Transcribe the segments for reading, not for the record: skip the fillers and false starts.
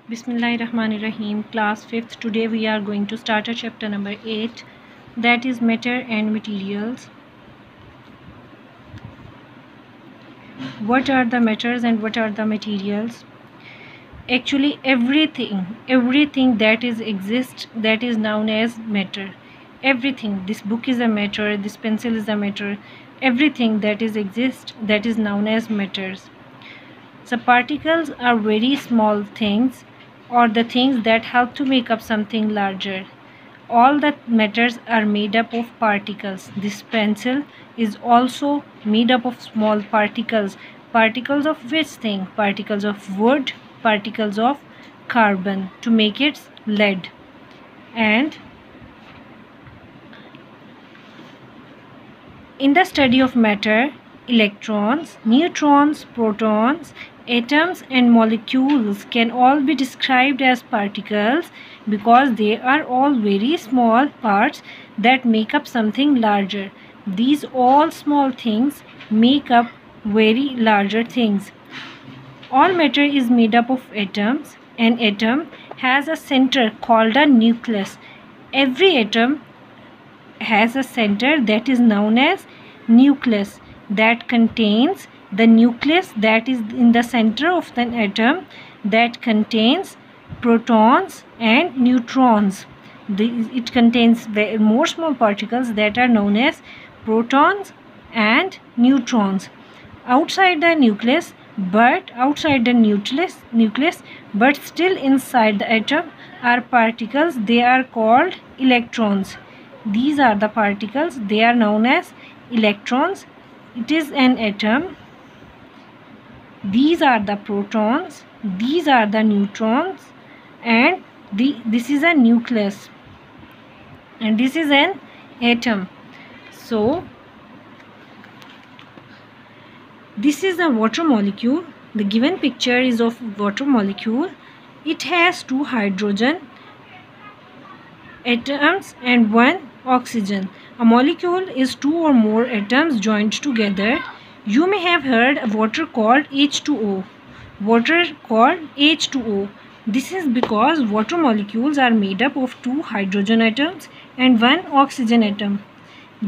Bismillahirrahmanirrahim. Class 5th. Today we are going to start a chapter number 8, that is matter and materials. What are the matters and what are the materials? Actually everything that exists, that is known as matter. Everything. This book is a matter, this pencil is a matter. Everything that exists, that is known as matters. So particles are very small things, or the things that help to make up something larger. All that matters are made up of particles. This pencil is also made up of small particles. Particles of which thing? Particles of wood, particles of carbon to make its lead. And in the study of matter, electrons, neutrons, protons, atoms and molecules can all be described as particles because they are all very small parts that make up something larger. These all small things make up very larger things. All matter is made up of atoms. An atom has a center called a nucleus. Every atom has a center that is known as nucleus, that contains the nucleus that is in the center of the atom, that contains protons and neutrons. It contains more small particles that are known as protons and neutrons outside the nucleus, but still inside the atom are particles. They are called electrons. These are the particles. They are known as electrons. It is an atom. These are the protons. These are the neutrons. And this is a nucleus. And this is an atom. So this is a water molecule. The given picture is of water molecule. It has 2 hydrogen atoms and 1 oxygen. A molecule is 2 or more atoms joined together. You may have heard of water called H2O. Water called H2O. This is because water molecules are made up of 2 hydrogen atoms and 1 oxygen atom.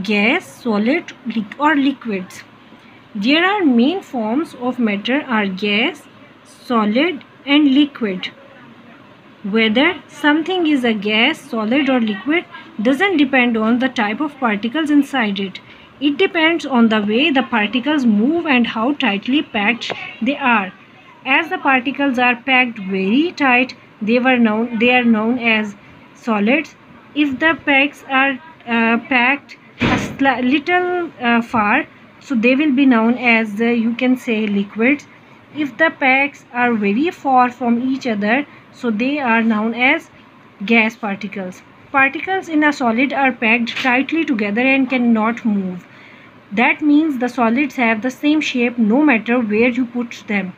Gas, solid or liquids. There are main forms of matter are gas, solid and liquid. Whether something is a gas, solid or liquid doesn't depend on the type of particles inside it. It depends on the way the particles move and how tightly packed they are. As the particles are packed very tight, they are known as solids. If the packs are packed a little far, so they will be known as you can say liquids. If the packs are very far from each other, so they are known as gas particles. Particles in a solid are packed tightly together and cannot move. That means the solids have the same shape no matter where you put them.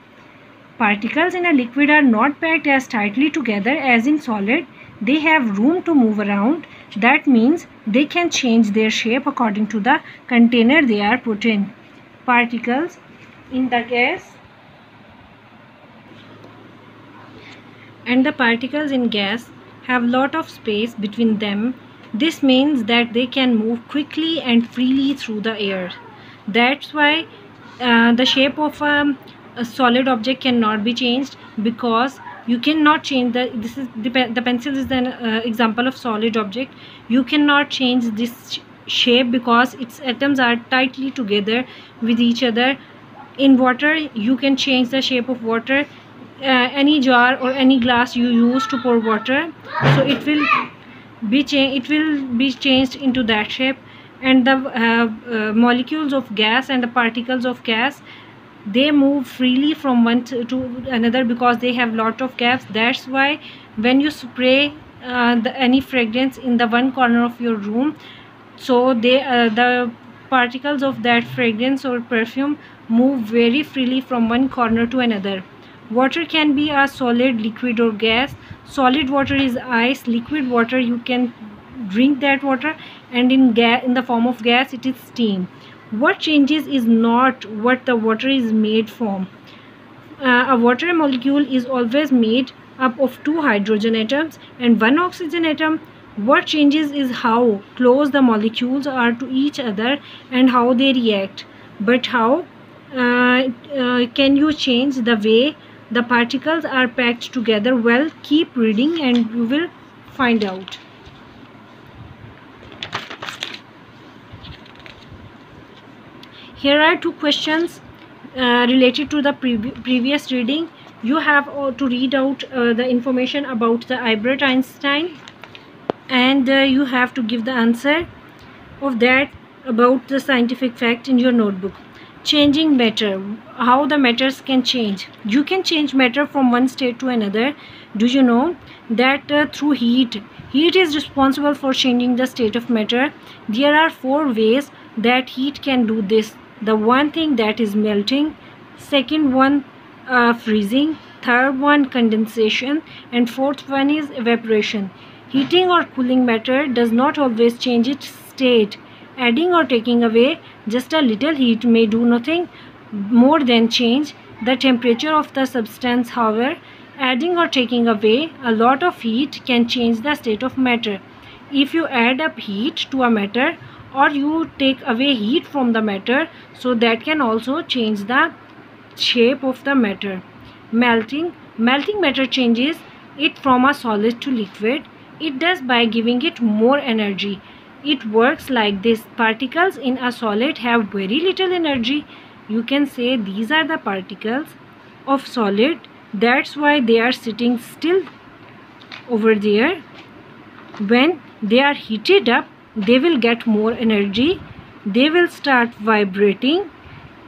Particles in a liquid are not packed as tightly together as in solid. They have room to move around. That means they can change their shape according to the container they are put in. Particles in the gas and the particles in gas have lot of space between them. This means that they can move quickly and freely through the air. That's why the shape of a solid object cannot be changed, because you cannot change the pencil is an example of solid object. You cannot change this shape because its atoms are tightly together with each other. In water, you can change the shape of water. Any jar or any glass you use to pour water, so it will be changed into that shape. And the molecules of gas and the particles of gas, they move freely from one to another because they have lot of gaps. That's why when you spray any fragrance in the one corner of your room, so the particles of that fragrance or perfume move very freely from one corner to another. Water can be a solid, liquid or gas. Solid water is ice. Liquid water, you can drink that water, and in the form of gas it is steam. What changes is not what the water is made from. A water molecule is always made up of 2 hydrogen atoms and 1 oxygen atom. What changes is how close the molecules are to each other and how they react. But how can you change the way the particles are packed together? Well, keep reading and you will find out. Here are 2 questions related to the previous reading. You have to read out the information about the Albert Einstein, and you have to give the answer of that about the scientific fact in your notebook. Changing matter, how the matters can change. You can change matter from one state to another. Do you know that through heat is responsible for changing the state of matter? There are 4 ways that heat can do this. The one thing that is melting, second one freezing, third one condensation, and fourth one is evaporation. Heating or cooling matter does not always change its state. Adding or taking away just a little heat may do nothing more than change the temperature of the substance. However, adding or taking away a lot of heat can change the state of matter. If you add up heat to a matter or you take away heat from the matter, so that can also change the shape of the matter. Melting matter changes it from a solid to liquid. It does by giving it more energy. It works like this. Particles in a solid have very little energy. You can say these are the particles of solid. That's why they are sitting still over there. When they are heated up, they will get more energy. They will start vibrating.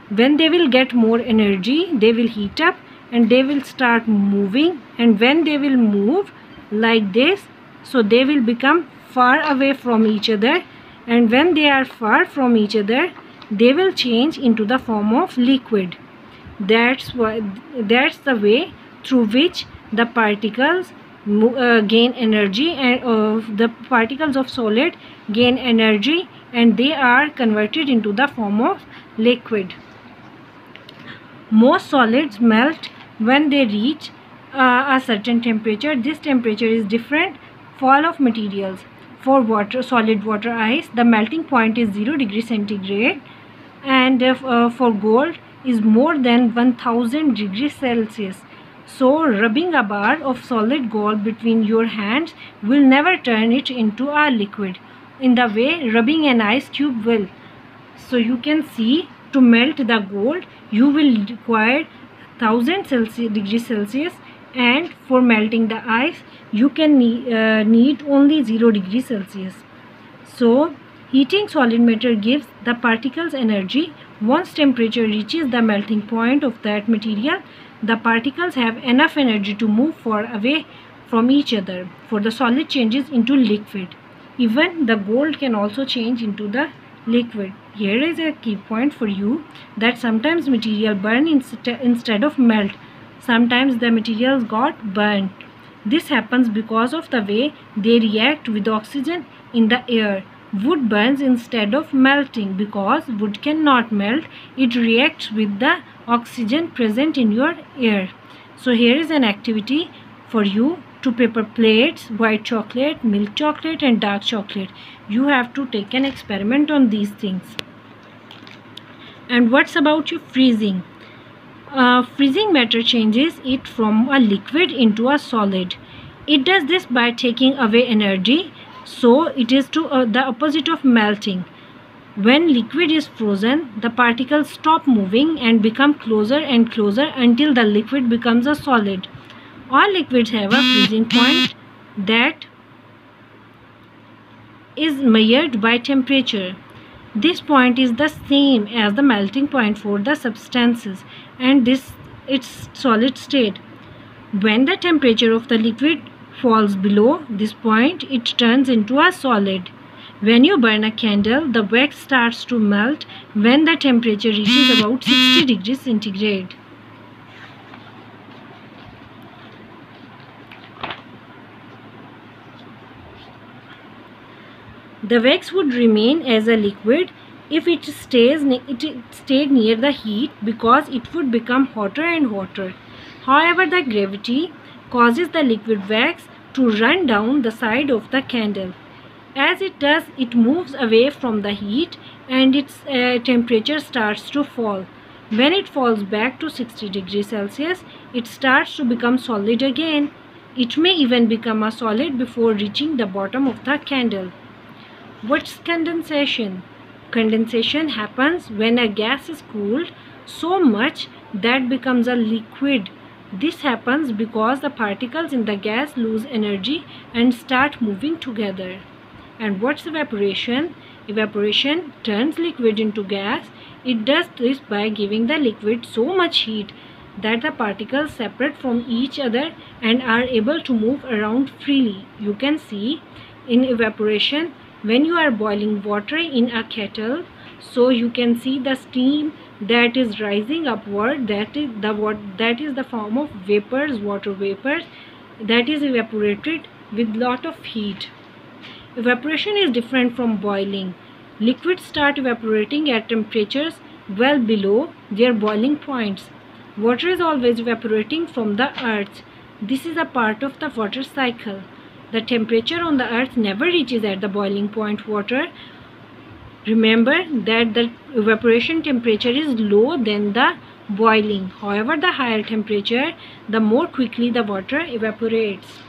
When they will get more energy, they will heat up and they will start moving. And when they will move like this, so they will become far away from each other. And when they are far from each other, they will change into the form of liquid. That's the way through which the particles gain energy, and the particles of solid gain energy and they are converted into the form of liquid. Most solids melt when they reach a certain temperature. This temperature is different for all of materials. For water, solid water, ice, the melting point is 0 degrees centigrade, and for gold is more than 1000 degrees Celsius. So rubbing a bar of solid gold between your hands will never turn it into a liquid in the way rubbing an ice cube will. So you can see, to melt the gold you will require 1000 degrees Celsius, and for melting the ice you can need only 0 degrees Celsius. So heating solid matter gives the particles energy. Once temperature reaches the melting point of that material, the particles have enough energy to move far away from each other. For the solid changes into liquid. Even the gold can also change into the liquid. Here is a key point for you, that sometimes material burn instead of melt. Sometimes the materials got burnt. This happens because of the way they react with oxygen in the air. Wood burns instead of melting because wood cannot melt. It reacts with the oxygen present in your air. So here is an activity for you to prepare plates, white chocolate, milk chocolate and dark chocolate. You have to take an experiment on these things. And what's about your freezing? Freezing matter changes it from a liquid into a solid. It does this by taking away energy. So it is to the opposite of melting. When liquid is frozen, the particles stop moving and become closer and closer until the liquid becomes a solid. All liquids have a freezing point that is measured by temperature. This point is the same as the melting point for the substances, and this its solid state. When the temperature of the liquid falls below this point, it turns into a solid. When you burn a candle, the wax starts to melt when the temperature reaches about 60 degrees centigrade. The wax would remain as a liquid if it stayed near the heat, because it would become hotter and hotter. However, the gravity causes the liquid wax to run down the side of the candle. As it does, it moves away from the heat and its temperature starts to fall. When it falls back to 60 degrees Celsius, it starts to become solid again. It may even become a solid before reaching the bottom of the candle. What's condensation? Condensation happens when a gas is cooled so much that becomes a liquid. This happens because the particles in the gas lose energy and start moving together. And what's evaporation? Evaporation turns liquid into gas. It does this by giving the liquid so much heat that the particles separate from each other and are able to move around freely. You can see in evaporation when you are boiling water in a kettle, so you can see the steam that is rising upward, that is the form of vapors, water vapors, that is evaporated with lot of heat. Evaporation is different from boiling. Liquids start evaporating at temperatures well below their boiling points. Water is always evaporating from the earth. This is a part of the water cycle. The temperature on the earth never reaches at the boiling point water. Remember that the evaporation temperature is low than the boiling. However, the higher temperature, the more quickly the water evaporates.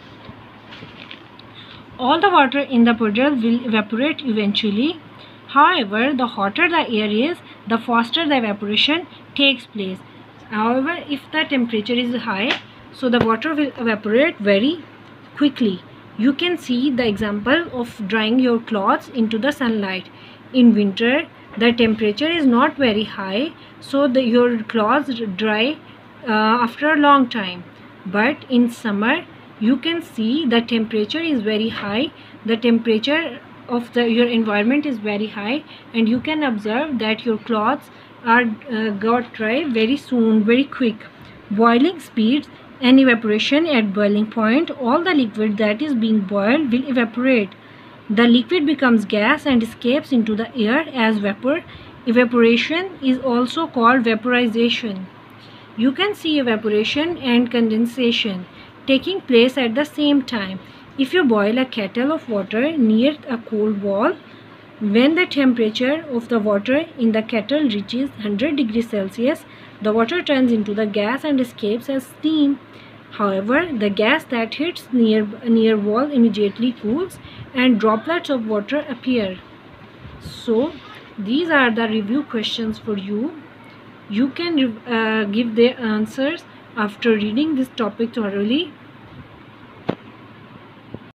All the water in the puddle will evaporate eventually. However, the hotter the air is, the faster the evaporation takes place. However, if the temperature is high, so the water will evaporate very quickly. You can see the example of drying your clothes into the sunlight. In winter, the temperature is not very high, so your clothes dry after a long time. But in summer, you can see the temperature is very high. The temperature of your environment is very high, and you can observe that your clothes are got dry very soon, very quick. Boiling speeds and evaporation. At boiling point, all the liquid that is being boiled will evaporate. The liquid becomes gas and escapes into the air as vapor. Evaporation is also called vaporization. You can see evaporation and condensation taking place at the same time. If you boil a kettle of water near a cold wall, when the temperature of the water in the kettle reaches 100 degrees Celsius, the water turns into the gas and escapes as steam. However, the gas that hits near wall immediately cools and droplets of water appear. So, these are the review questions for you. You can give the answers after reading this topic thoroughly.